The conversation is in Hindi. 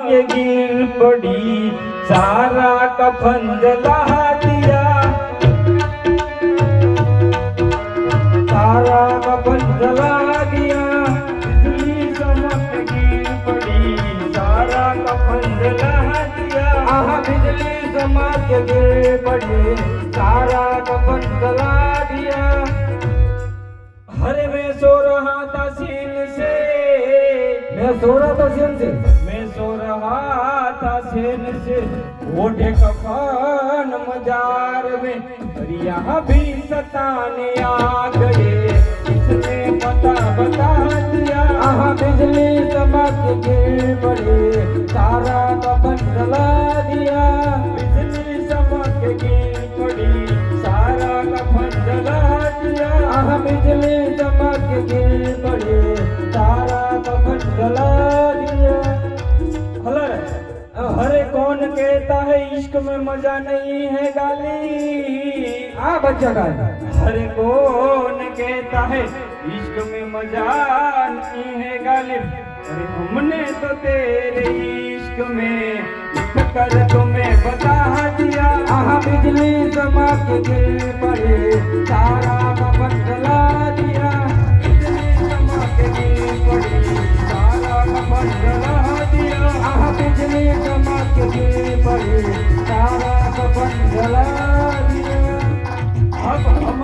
के गिर पड़ी, सारा कफन जला दिया, सारा कफन जला दिया। बिजली चमक गिर पड़ी, सारा कफन जला दिया। आहा बिजली चमक गिर पड़ी, सारा कफन जला दिया। अरे मैं सो रहा था सीन से, मैं सो रहा था सीन से, मैं सो रहा था सीन से, ओढ़े कफन मजार में। और यहाँ भी सताने आ गए, इसने पता बता दिया। आहा बिजली चमक गिर पड़ी, सारा कफन जला दिया। बिजली चमक गिर पड़ी, सारा कफन जला दिया। आहा बिजली चमक गिर पड़ी, सारा कफन जला दिया। हरे कौन कहता है इश्क में मजा नहीं है गाली, आ बच्चा का। हरे कौन कहता है इश्क में मजा नहीं है गाली। अरे हमने तो तेरे इश्क में लिख कर तुम्हें बता